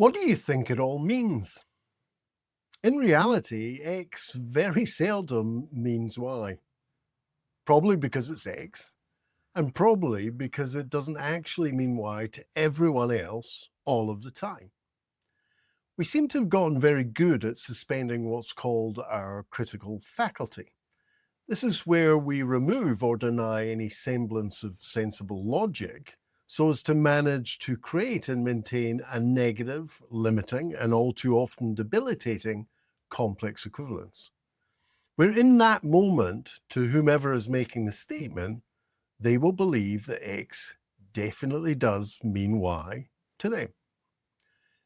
What do you think it all means? In reality, X very seldom means Y. Probably because it's X, and probably because it doesn't actually mean Y to everyone else all of the time. We seem to have gotten very good at suspending what's called our critical faculty. This is where we remove or deny any semblance of sensible logic so as to manage to create and maintain a negative, limiting, and all too often debilitating complex equivalence. Where in that moment, to whomever is making the statement, they will believe that X definitely does mean Y to them.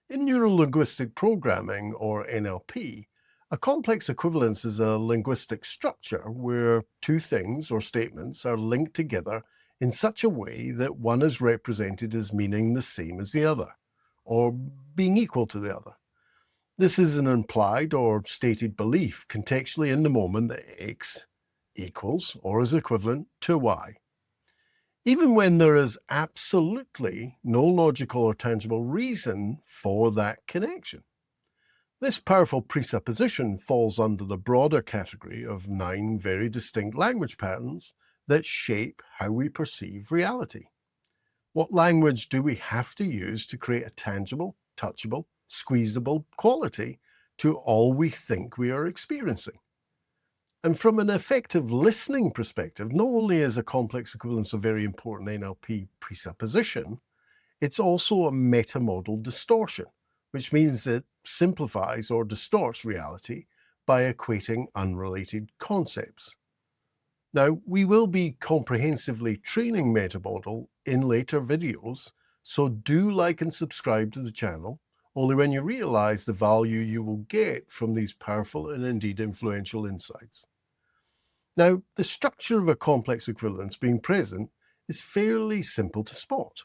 In Neuro-Linguistic Programming, or NLP, a complex equivalence is a linguistic structure where two things or statements are linked together in such a way that one is represented as meaning the same as the other, or being equal to the other. This is an implied or stated belief contextually in the moment that X equals or is equivalent to Y, even when there is absolutely no logical or tangible reason for that connection. This powerful presupposition falls under the broader category of 9 very distinct language patterns that shape how we perceive reality. What language do we have to use to create a tangible, touchable, squeezable quality to all we think we are experiencing? And from an effective listening perspective, not only is a complex equivalence a very important NLP presupposition, it's also a meta-modal distortion, which means it simplifies or distorts reality by equating unrelated concepts. Now, we will be comprehensively training meta-modal in later videos, so do like and subscribe to the channel, only when you realize the value you will get from these powerful and indeed influential insights. Now, the structure of a complex equivalence being present is fairly simple to spot.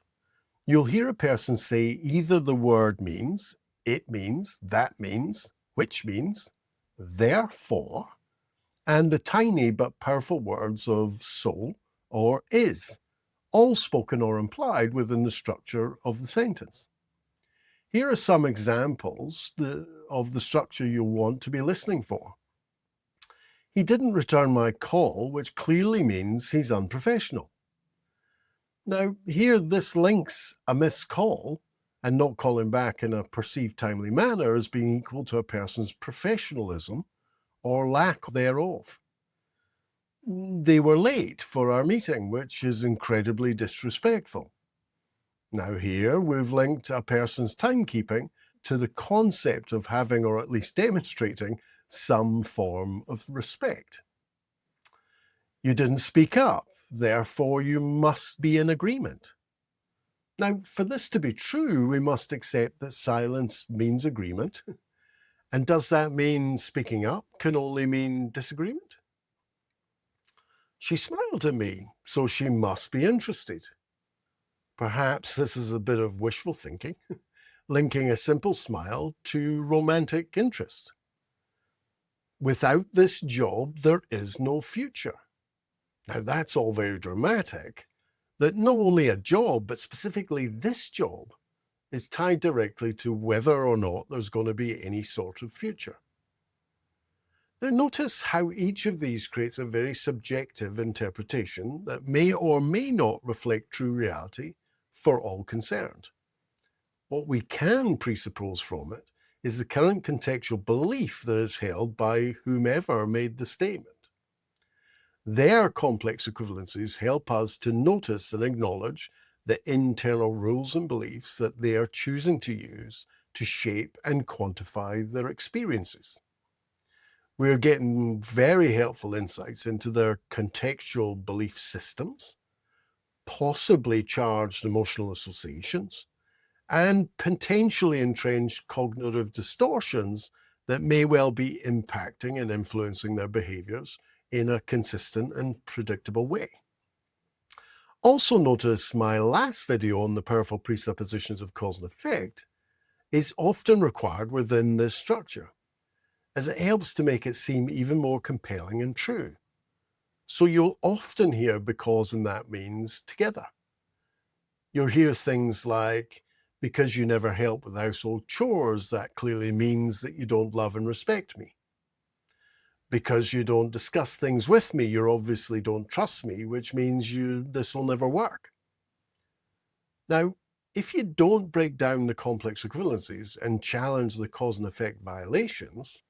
You'll hear a person say either the word means, it means, that means, which means, therefore, and the tiny but powerful words of so or is, all spoken or implied within the structure of the sentence. Here are some examples of the structure you'll want to be listening for. He didn't return my call, which clearly means he's unprofessional. Now, here this links a missed call and not calling back in a perceived timely manner as being equal to a person's professionalism or lack thereof. They were late for our meeting, which is incredibly disrespectful. Now here we've linked a person's timekeeping to the concept of having, or at least demonstrating, some form of respect. You didn't speak up, therefore you must be in agreement. Now, for this to be true, we must accept that silence means agreement. And does that mean speaking up can only mean disagreement? She smiled at me, so she must be interested. Perhaps this is a bit of wishful thinking, linking a simple smile to romantic interest. Without this job, there is no future. Now that's all very dramatic, that not only a job, but specifically this job, is tied directly to whether or not there's going to be any sort of future. Now notice how each of these creates a very subjective interpretation that may or may not reflect true reality for all concerned. What we can presuppose from it is the current contextual belief that is held by whomever made the statement. Their complex equivalences help us to notice and acknowledge the internal rules and beliefs that they are choosing to use to shape and quantify their experiences. We're getting very helpful insights into their contextual belief systems, possibly charged emotional associations, and potentially entrenched cognitive distortions that may well be impacting and influencing their behaviours in a consistent and predictable way. Also notice my last video on the powerful presuppositions of cause and effect is often required within this structure, as it helps to make it seem even more compelling and true. So you'll often hear because and that means together. You'll hear things like, Because you never help with household chores, that clearly means that you don't love and respect me. Because you don't discuss things with me, you obviously don't trust me, which means this will never work. Now, if you don't break down the complex equivalencies and challenge the cause and effect violations,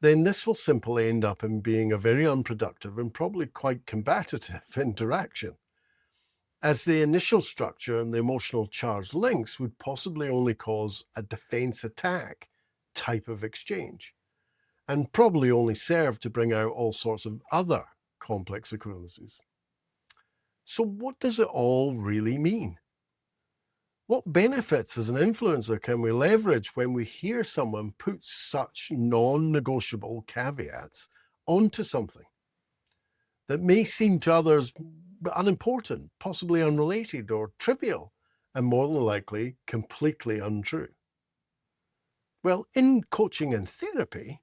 then this will simply end up in being a very unproductive and probably quite combative interaction, as the initial structure and the emotional charge links would possibly only cause a defense attack type of exchange, and probably only serve to bring out all sorts of other complex equivalencies. So what does it all really mean? What benefits as an influencer can we leverage when we hear someone put such non-negotiable caveats onto something that may seem to others unimportant, possibly unrelated or trivial, and more than likely completely untrue? Well, in coaching and therapy,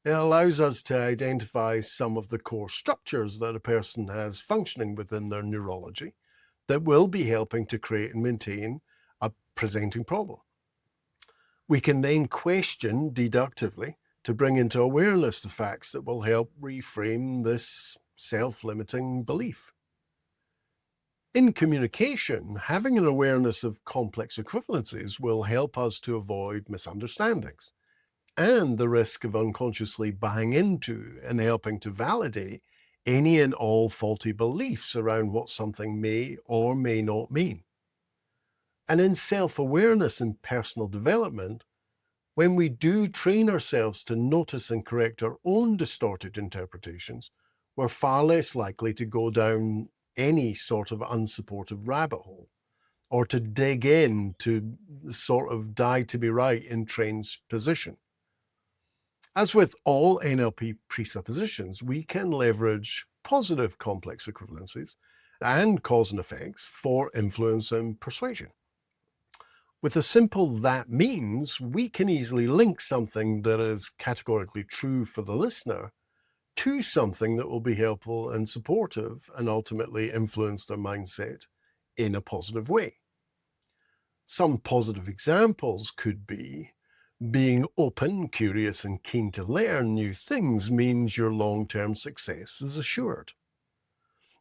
it allows us to identify some of the core structures that a person has functioning within their neurology that will be helping to create and maintain a presenting problem. We can then question deductively to bring into awareness the facts that will help reframe this self-limiting belief. In communication, having an awareness of complex equivalencies will help us to avoid misunderstandings and the risk of unconsciously buying into and helping to validate any and all faulty beliefs around what something may or may not mean. And in self-awareness and personal development, when we do train ourselves to notice and correct our own distorted interpretations, we're far less likely to go down any sort of unsupportive rabbit hole or to dig in to sort of die to be right in trained position. As with all NLP presuppositions, we can leverage positive complex equivalencies and cause and effects for influence and persuasion. With a simple "that means," we can easily link something that is categorically true for the listener to something that will be helpful and supportive and ultimately influence their mindset in a positive way. Some positive examples could be being open, curious, and keen to learn new things means your long-term success is assured.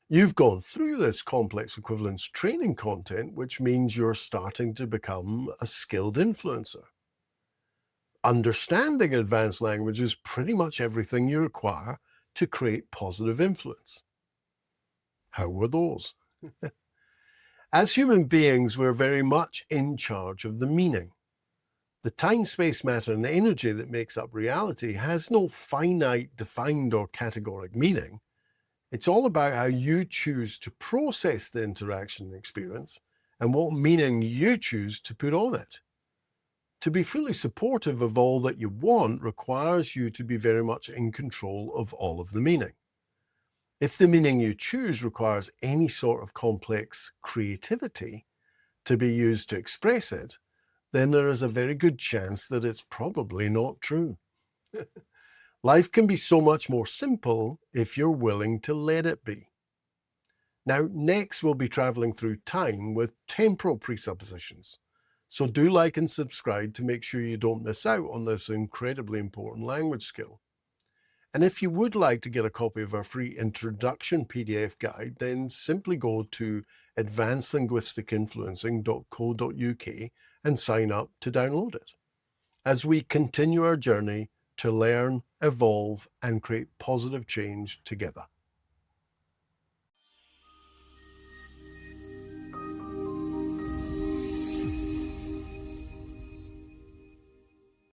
You've gone through this complex equivalence training content, which means you're starting to become a skilled influencer. Understanding advanced language is pretty much everything you require to create positive influence. How were those? As human beings, we're very much in charge of the meaning. The time, space, matter, and energy that makes up reality has no finite, defined, or categoric meaning. It's all about how you choose to process the interaction and experience and what meaning you choose to put on it. To be fully supportive of all that you want requires you to be very much in control of all of the meaning. If the meaning you choose requires any sort of complex creativity to be used to express it, then there is a very good chance that it's probably not true. Life can be so much more simple if you're willing to let it be. Now, next we'll be traveling through time with temporal presuppositions. So do like and subscribe to make sure you don't miss out on this incredibly important language skill. And if you would like to get a copy of our free introduction PDF guide, then simply go to advancedlinguisticinfluencing.co.uk and sign up to download it, as we continue our journey to learn, evolve, and create positive change together.